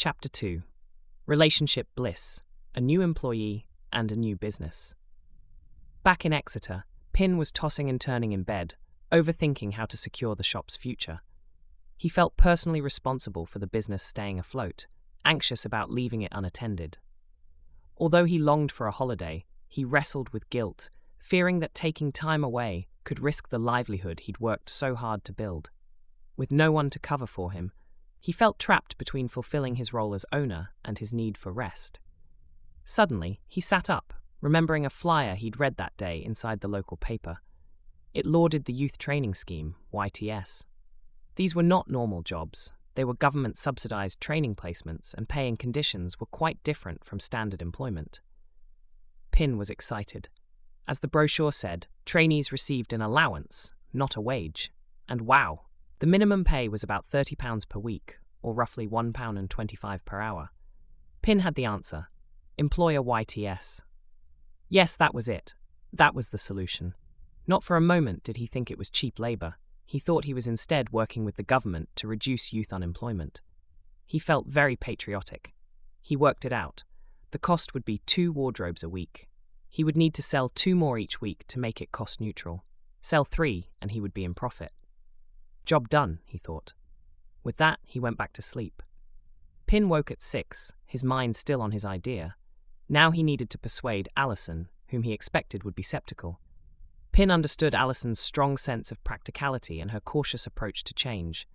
Chapter 2. Relationship Bliss, a new employee and a new business. Back in Exeter, Pinn was tossing and turning in bed, overthinking how to secure the shop's future. He felt personally responsible for the business staying afloat, anxious about leaving it unattended. Although he longed for a holiday, he wrestled with guilt, fearing that taking time away could risk the livelihood he'd worked so hard to build. With no one to cover for him, he felt trapped between fulfilling his role as owner and his need for rest. Suddenly, he sat up, remembering a flyer he'd read that day inside the local paper. It lauded the youth training scheme, YTS. These were not normal jobs. They were government-subsidized training placements, and pay and conditions were quite different from standard employment. Pinn was excited. As the brochure said, trainees received an allowance, not a wage. And wow! The minimum pay was about £30 per week, or roughly £1.25 per hour. Pinn had the answer. Employer YTS. Yes, that was it. That was the solution. Not for a moment did he think it was cheap labour. He thought he was instead working with the government to reduce youth unemployment. He felt very patriotic. He worked it out. The cost would be 2 wardrobes a week. He would need to sell 2 more each week to make it cost neutral. Sell 3 and he would be in profit. Job done, he thought. With that, he went back to sleep. Pinn woke at 6, his mind still on his idea. Now he needed to persuade Alison, whom he expected would be sceptical. Pinn understood Alison's strong sense of practicality and her cautious approach to change.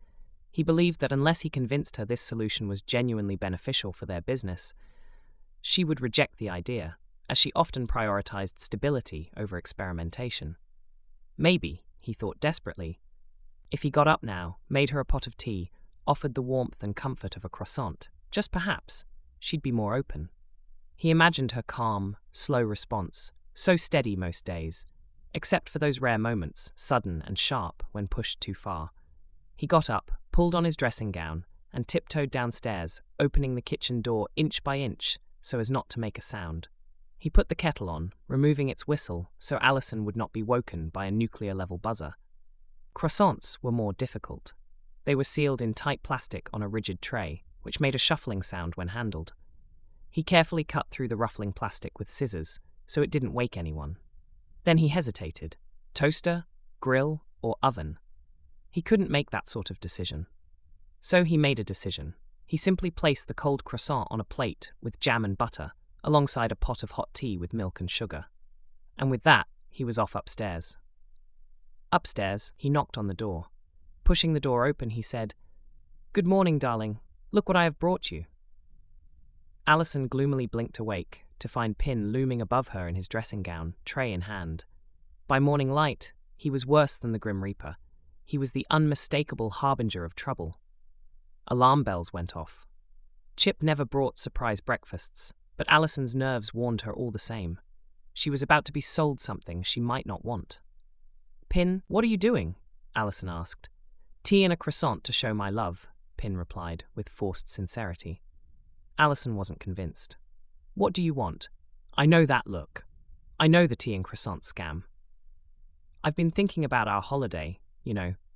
He believed that unless he convinced her this solution was genuinely beneficial for their business, she would reject the idea, as she often prioritized stability over experimentation. Maybe, he thought desperately, if he got up now, made her a pot of tea, offered the warmth and comfort of a croissant, just perhaps, she'd be more open. He imagined her calm, slow response, so steady most days, except for those rare moments, sudden and sharp when pushed too far. He got up, pulled on his dressing gown, and tiptoed downstairs, opening the kitchen door inch by inch so as not to make a sound. He put the kettle on, removing its whistle so Alison would not be woken by a nuclear-level buzzer. Croissants were more difficult. They were sealed in tight plastic on a rigid tray, which made a shuffling sound when handled. He carefully cut through the ruffling plastic with scissors, so it didn't wake anyone. Then he hesitated. Toaster, grill, or oven? He couldn't make that sort of decision. So he made a decision. He simply placed the cold croissant on a plate with jam and butter, alongside a pot of hot tea with milk and sugar. And with that, he was off upstairs. Upstairs, he knocked on the door. Pushing the door open, he said, "Good morning, darling. Look what I have brought you." Alison gloomily blinked awake to find Pinn looming above her in his dressing gown, tray in hand. By morning light, he was worse than the Grim Reaper. He was the unmistakable harbinger of trouble. Alarm bells went off. Chipp never brought surprise breakfasts, but Alison's nerves warned her all the same. She was about to be sold something she might not want. "Pinn, what are you doing?" Alison asked. "Tea and a croissant to show my love," Pinn replied, with forced sincerity. Alison wasn't convinced. "What do you want?" "I know that look. I know the tea and croissant scam. I've been thinking about our holiday,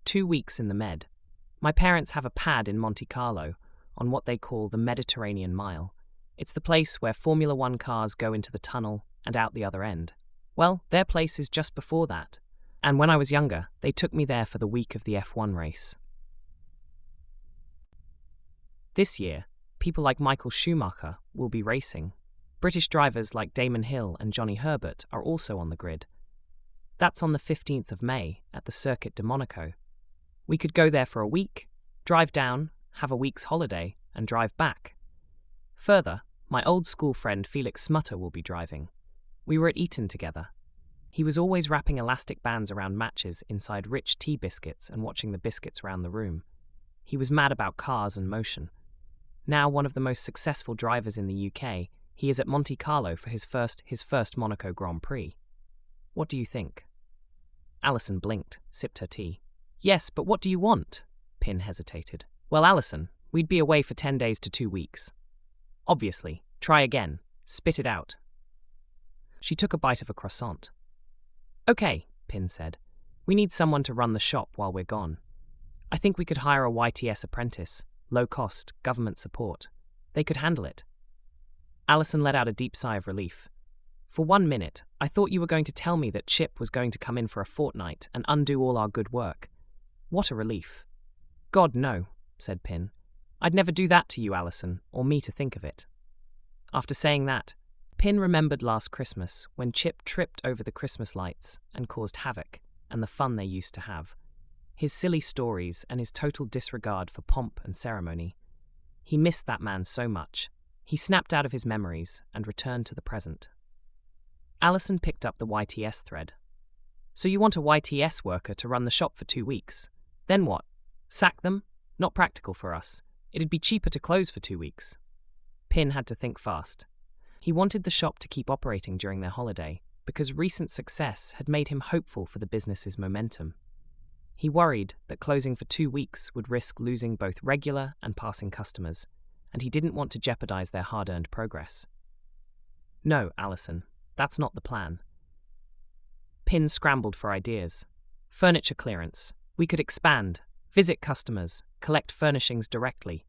2 weeks in the Med. My parents have a pad in Monte Carlo, on what they call the Mediterranean Mile. It's the place where Formula One cars go into the tunnel and out the other end. Well, their place is just before that. And when I was younger, they took me there for the week of the F1 race. This year, people like Michael Schumacher will be racing. British drivers like Damon Hill and Johnny Herbert are also on the grid. That's on the 15th of May at the Circuit de Monaco. We could go there for a week, drive down, have a week's holiday, and drive back. Further, my old school friend Felix Smutter will be driving. We were at Eton together. He was always wrapping elastic bands around matches inside rich tea biscuits and watching the biscuits round the room. He was mad about cars and motion. Now one of the most successful drivers in the UK, he is at Monte Carlo for his first Monaco Grand Prix. What do you think? Alison blinked, sipped her tea. "Yes, but what do you want?" Pinn hesitated. "Well, Alison, we'd be away for 10 days to 2 weeks. Obviously, try again. Spit it out." She took a bite of a croissant. "Okay," Pinn said. "We need someone to run the shop while we're gone. I think we could hire a YTS apprentice, low cost, government support. They could handle it. Alison let out a deep sigh of relief. For 1 minute, I thought you were going to tell me that Chipp was going to come in for a fortnight and undo all our good work. What a relief. God, no, said Pinn. I'd never do that to you, Alison, or me to think of it. After saying that, Pinn remembered last Christmas when Chipp tripped over the Christmas lights and caused havoc, and the fun they used to have. His silly stories and his total disregard for pomp and ceremony. He missed that man so much. He snapped out of his memories and returned to the present. Alison picked up the YTS thread. So you want a YTS worker to run the shop for 2 weeks? Then what? Sack them? Not practical for us. It'd be cheaper to close for 2 weeks. Pinn had to think fast. He wanted the shop to keep operating during their holiday because recent success had made him hopeful for the business's momentum. He worried that closing for 2 weeks would risk losing both regular and passing customers, and he didn't want to jeopardize their hard-earned progress. No, Alison, that's not the plan. Pinn scrambled for ideas. Furniture clearance. We could expand, visit customers, collect furnishings directly.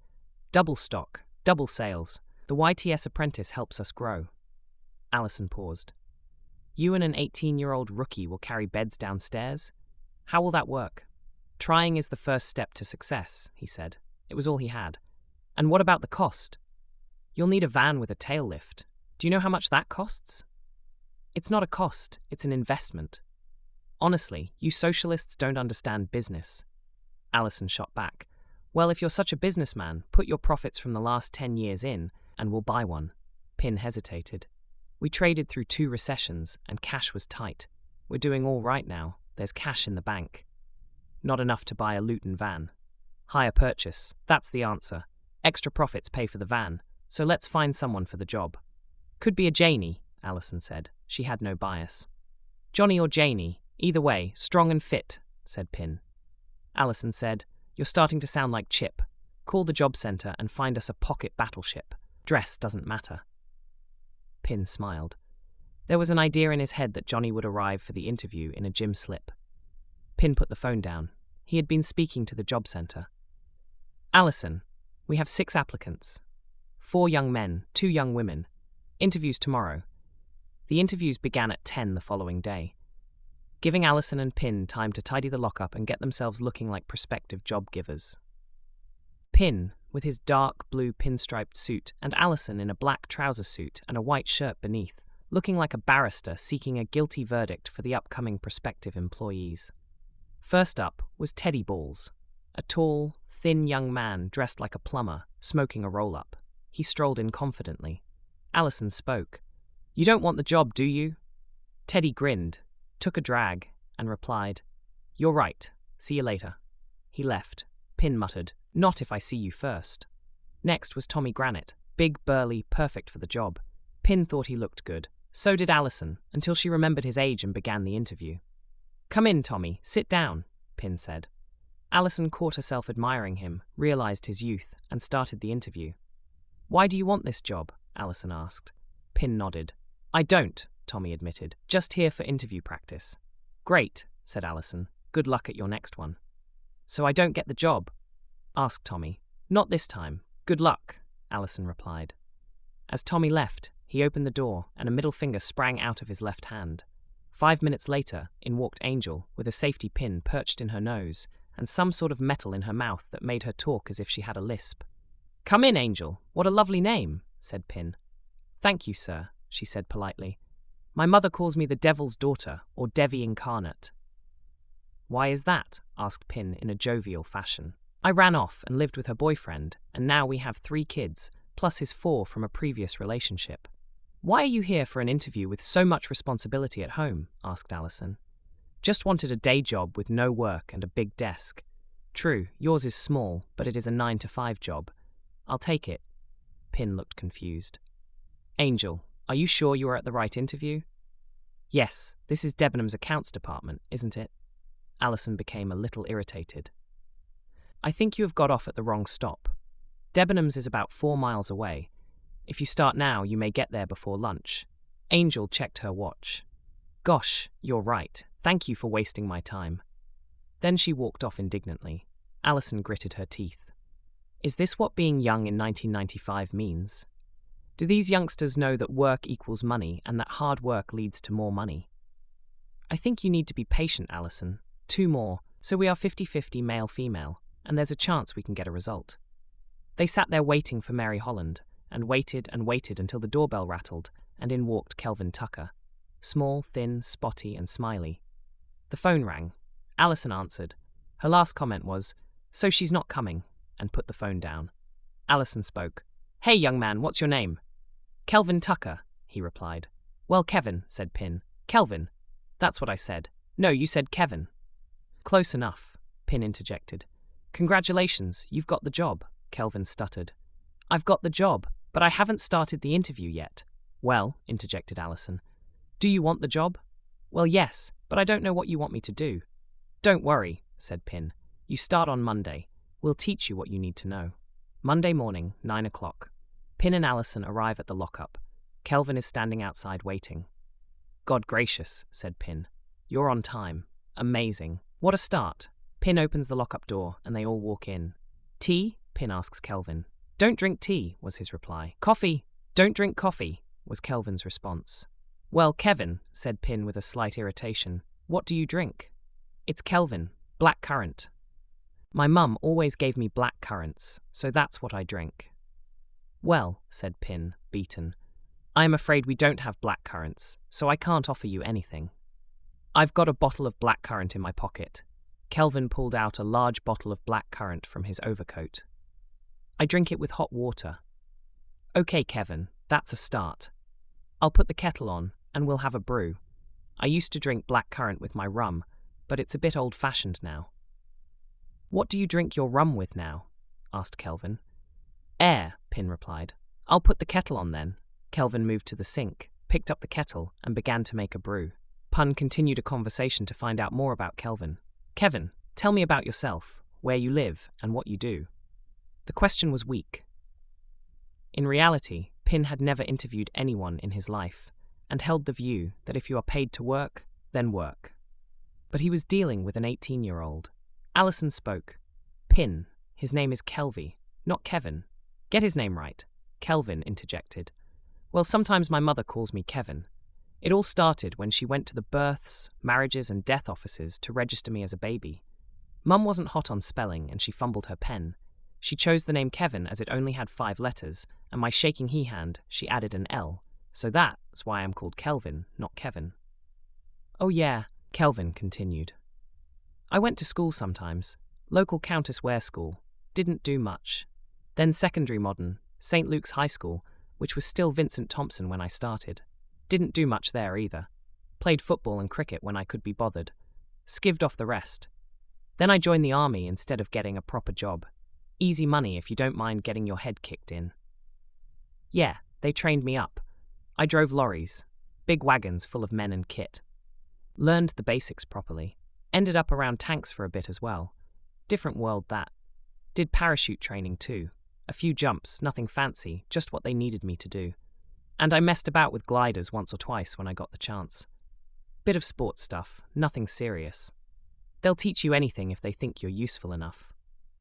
Double stock, double sales. The YTS apprentice helps us grow. Alison paused. You and an 18-year-old rookie will carry beds downstairs? How will that work? Trying is the first step to success, he said. It was all he had. And what about the cost? You'll need a van with a tail lift. Do you know how much that costs? It's not a cost, it's an investment. Honestly, you socialists don't understand business. Alison shot back. Well, if you're such a businessman, put your profits from the last 10 years in, and we'll buy one. Pinn hesitated. We traded through 2 recessions, and cash was tight. We're doing all right now. There's cash in the bank. Not enough to buy a Luton van. Hire purchase, that's the answer. Extra profits pay for the van, so let's find someone for the job. Could be a Janie, Alison said. She had no bias. Johnny or Janie, either way, strong and fit, said Pinn. Alison said, You're starting to sound like Chipp. Call the job centre and find us a pocket battleship. Dress doesn't matter. Pinn smiled. There was an idea in his head that Johnny would arrive for the interview in a gym slip. Pinn put the phone down. He had been speaking to the job centre. Alison, we have 6 applicants. 4 young men, 2 young women. Interviews tomorrow. The interviews began at 10 the following day, giving Alison and Pinn time to tidy the lockup and get themselves looking like prospective job givers. Pinn, with his dark blue pinstriped suit, and Alison in a black trouser suit and a white shirt beneath, looking like a barrister seeking a guilty verdict for the upcoming prospective employees. First up was Teddy Balls, a tall, thin young man dressed like a plumber, smoking a roll-up. He strolled in confidently. Alison spoke. You don't want the job, do you? Teddy grinned, took a drag, and replied, You're right. See you later. He left. Pinn muttered, Not if I see you first. Next was Tommy Granite, big, burly, perfect for the job. Pinn thought he looked good. So did Alison, until she remembered his age and began the interview. Come in, Tommy. Sit down, Pinn said. Alison caught herself admiring him, realized his youth, and started the interview. Why do you want this job? Alison asked. Pinn nodded. I don't, Tommy admitted. Just here for interview practice. Great, said Alison. Good luck at your next one. So I don't get the job? Asked Tommy. Not this time. Good luck, Alison replied. As Tommy left, he opened the door and a middle finger sprang out of his left hand. 5 minutes later, in walked Angel with a safety pin perched in her nose and some sort of metal in her mouth that made her talk as if she had a lisp. Come in, Angel. What a lovely name, said Pinn. Thank you, sir, she said politely. My mother calls me the Devil's Daughter, or Devi Incarnate. Why is that? Asked Pinn in a jovial fashion. I ran off and lived with her boyfriend, and now we have 3 kids, plus his 4 from a previous relationship. Why are you here for an interview with so much responsibility at home? Asked Alison. Just wanted a day job with no work and a big desk. True, yours is small, but it is a 9-to-5 job. I'll take it. Pinn looked confused. Angel, are you sure you are at the right interview? Yes, this is Debenham's accounts department, isn't it? Alison became a little irritated. I think you have got off at the wrong stop. Debenham's is about 4 miles away. If you start now, you may get there before lunch. Angel checked her watch. Gosh, you're right. Thank you for wasting my time. Then she walked off indignantly. Alison gritted her teeth. Is this what being young in 1995 means? Do these youngsters know that work equals money and that hard work leads to more money? I think you need to be patient, Alison. 2 more, so we are 50-50 male-female, and there's a chance we can get a result. They sat there waiting for Mary Holland, and waited until the doorbell rattled, and in walked Kelvin Tucker. Small, thin, spotty, and smiley. The phone rang. Alison answered. Her last comment was, "So she's not coming," and put the phone down. Alison spoke. "Hey, young man, what's your name?" "Kelvin Tucker," he replied. "Well, Kevin," said Pinn. "Kelvin." "That's what I said." "No, you said Kevin." "Close enough," Pinn interjected. "Congratulations, you've got the job," Kelvin stuttered. "I've got the job, but I haven't started the interview yet." "Well," interjected Alison. "Do you want the job?" "Well, yes, but I don't know what you want me to do." "Don't worry," said Pinn. "You start on Monday. We'll teach you what you need to know." Monday morning, 9 o'clock. Pinn and Alison arrive at the lockup. Kelvin is standing outside waiting. "God gracious," said Pinn. "You're on time. Amazing. What a start." Pinn opens the lockup door and they all walk in. "Tea?" Pinn asks Kelvin. "Don't drink tea," was his reply. "Coffee?" "Don't drink coffee," was Kelvin's response. "Well, Kevin," said Pinn with a slight irritation, "what do you drink?" "It's Kelvin, black currant." "My mum always gave me black currants, so that's what I drink." "Well," said Pinn, beaten, "I am afraid we don't have black currants, so I can't offer you anything." "I've got a bottle of black currant in my pocket." Kelvin pulled out a large bottle of black currant from his overcoat. "I drink it with hot water." "Okay, Kevin, that's a start. I'll put the kettle on, and we'll have a brew. I used to drink black currant with my rum, but it's a bit old-fashioned now." "What do you drink your rum with now?" asked Kelvin. "Air," Pinn replied. "I'll put the kettle on then." Kelvin moved to the sink, picked up the kettle, and began to make a brew. Pun continued a conversation to find out more about Kelvin. "Kevin, tell me about yourself, where you live, and what you do." The question was weak. In reality, Pinn had never interviewed anyone in his life, and held the view that if you are paid to work, then work. But he was dealing with an 18-year-old. Alison spoke. "Pinn, his name is Kelvin, not Kevin. Get his name right." Kelvin interjected. "Well, sometimes my mother calls me Kevin. It all started when she went to the births, marriages and death offices to register me as a baby. Mum wasn't hot on spelling and she fumbled her pen. She chose the name Kevin as it only had 5 letters, and my shaking he hand, she added an L. So that's why I'm called Kelvin, not Kevin." "Oh yeah," Kelvin continued. "I went to school sometimes. Local Countess Ware school. Didn't do much. Then secondary modern, St. Luke's High School, which was still Vincent Thompson when I started. Didn't do much there either. Played football and cricket when I could be bothered. Skivved off the rest. Then I joined the army instead of getting a proper job. Easy money if you don't mind getting your head kicked in. Yeah, they trained me up. I drove lorries, big wagons full of men and kit. Learned the basics properly. Ended up around tanks for a bit as well. Different world that. Did parachute training too. A few jumps, nothing fancy, just what they needed me to do. And I messed about with gliders once or twice when I got the chance. Bit of sports stuff, nothing serious. They'll teach you anything if they think you're useful enough."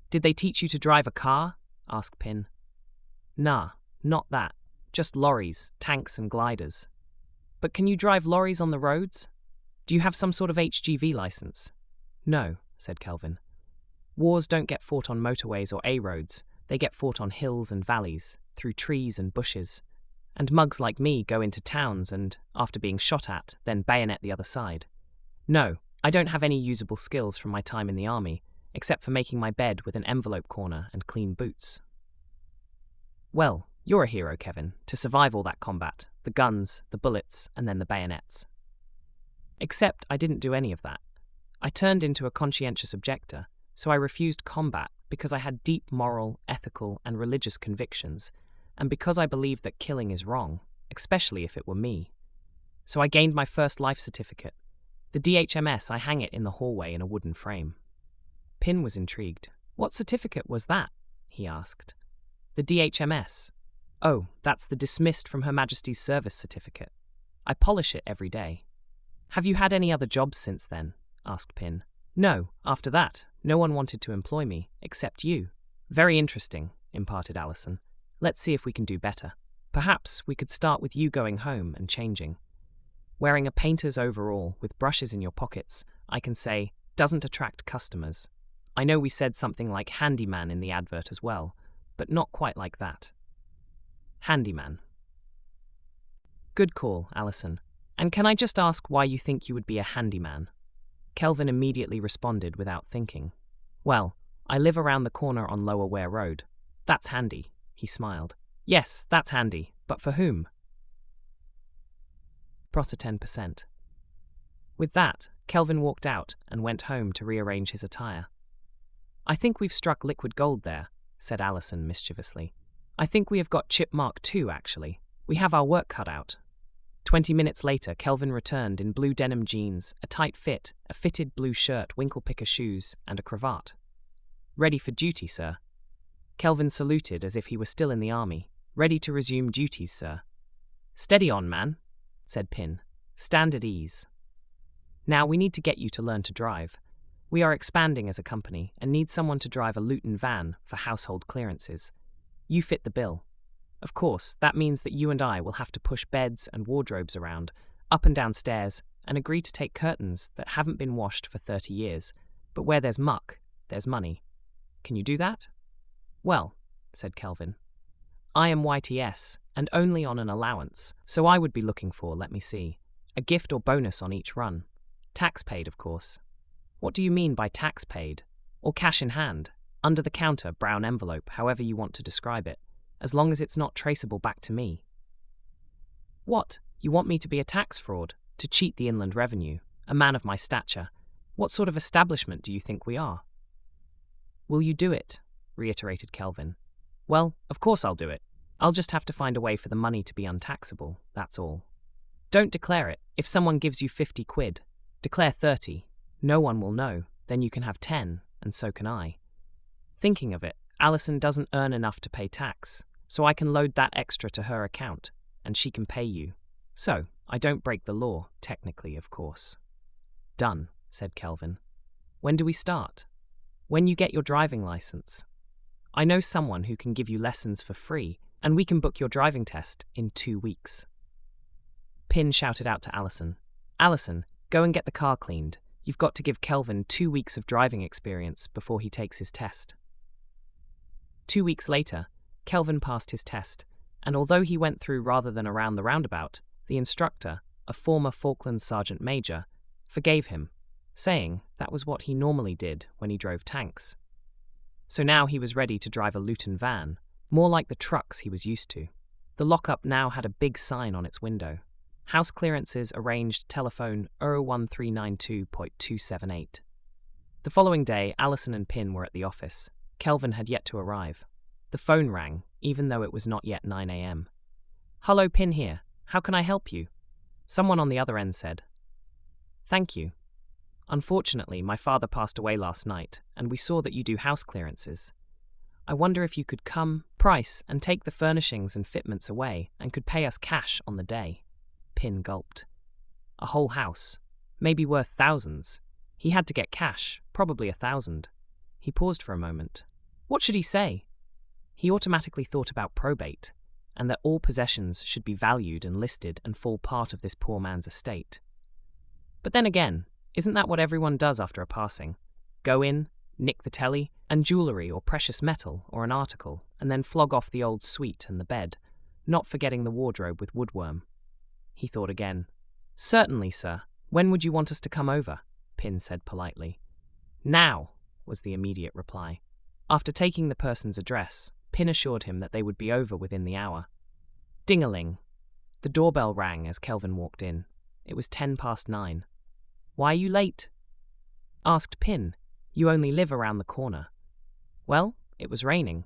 "Did they teach you to drive a car?" asked Pinn. "Nah, not that. Just lorries, tanks and gliders." "But can you drive lorries on the roads? Do you have some sort of HGV license?" "No," said Kelvin. "Wars don't get fought on motorways or A-roads. They get fought on hills and valleys, through trees and bushes. And mugs like me go into towns and, after being shot at, then bayonet the other side. No, I don't have any usable skills from my time in the army, except for making my bed with an envelope corner and clean boots." "Well, you're a hero, Kevin, to survive all that combat, the guns, the bullets, and then the bayonets." "Except I didn't do any of that. I turned into a conscientious objector, so I refused combat because I had deep moral, ethical, and religious convictions, and because I believed that killing is wrong, especially if it were me. So I gained my first life certificate. The DHMS, I hang it in the hallway in a wooden frame." Pinn was intrigued. "What certificate was that?" he asked. "The DHMS. Oh, that's the Dismissed from Her Majesty's Service certificate. I polish it every day." "Have you had any other jobs since then?" asked Pinn. "No, after that, no one wanted to employ me, except you." Very interesting, imparted Alison. Let's see if we can do better. Perhaps we could start with you going home and changing. Wearing a painter's overall with brushes in your pockets, I can say, doesn't attract customers. I know we said something like handyman in the advert as well, but not quite like that. Handyman. Good call, Alison. And can I just ask why you think you would be a handyman? Kelvin immediately responded without thinking. Well, I live around the corner on Lower Ware Road. That's handy, he smiled. Yes, that's handy, but for whom? Prota 10%. With that, Kelvin walked out and went home to rearrange his attire. I think we've struck liquid gold there, said Alison mischievously. I think we have got Chipp Mark II, actually. We have our work cut out. 20 minutes later, Kelvin returned in blue denim jeans, a tight fit, a fitted blue shirt, winkle-picker shoes, and a cravat. Ready for duty, sir. Kelvin saluted as if he were still in the army. Ready to resume duties, sir. Steady on, man, said Pinn. Stand at ease. Now we need to get you to learn to drive. We are expanding as a company and need someone to drive a Luton van for household clearances. You fit the bill. Of course, that means that you and I will have to push beds and wardrobes around, up and down stairs, and agree to take curtains that haven't been washed for 30 years. But where there's muck, there's money. Can you do that? Well, said Kelvin, I am YTS, and only on an allowance, so I would be looking for, let me see, a gift or bonus on each run. Tax paid, of course. What do you mean by tax paid? Or cash in hand, under the counter, brown envelope, however you want to describe it, as long as it's not traceable back to me. What? You want me to be a tax fraud, to cheat the inland revenue, a man of my stature? What sort of establishment do you think we are? Will you do it? Reiterated Kelvin. Well, of course I'll do it. I'll just have to find a way for the money to be untaxable, that's all. Don't declare it. If someone gives you 50 quid, declare 30. No one will know. Then you can have 10, and so can I. Thinking of it, Alison doesn't earn enough to pay tax, so I can load that extra to her account, and she can pay you. So, I don't break the law, technically, of course. Done, said Kelvin. When do we start? When you get your driving license. I know someone who can give you lessons for free, and we can book your driving test in 2 weeks. Pinn shouted out to Alison, Alison, go and get the car cleaned. You've got to give Kelvin 2 weeks of driving experience before he takes his test. 2 weeks later, Kelvin passed his test, and although he went through rather than around the roundabout, the instructor, a former Falklands Sergeant Major, forgave him, saying that was what he normally did when he drove tanks. So now he was ready to drive a Luton van, more like the trucks he was used to. The lockup now had a big sign on its window. House clearances arranged, telephone 01392.278. The following day, Alison and Pinn were at the office. Kelvin had yet to arrive. The phone rang, even though it was not yet 9 a.m. Hello, Pinn here. How can I help you? Someone on the other end said. Thank you. Unfortunately, my father passed away last night, and we saw that you do house clearances. I wonder if you could come, price, and take the furnishings and fitments away, and could pay us cash on the day. Pinn gulped. A whole house, maybe worth thousands. He had to get cash, probably 1,000. He paused for a moment. What should he say? He automatically thought about probate, and that all possessions should be valued and listed and fall part of this poor man's estate. But then again, isn't that what everyone does after a passing? Go in, nick the telly, and jewellery or precious metal or an article, and then flog off the old suite and the bed, not forgetting the wardrobe with woodworm. He thought again. Certainly, sir. When would you want us to come over? Pinn said politely. Now, was the immediate reply. After taking the person's address, Pinn assured him that they would be over within the hour. Ding-a-ling. The doorbell rang as Kelvin walked in. It was 9:10. Why are you late? Asked Pinn. You only live around the corner. Well, it was raining.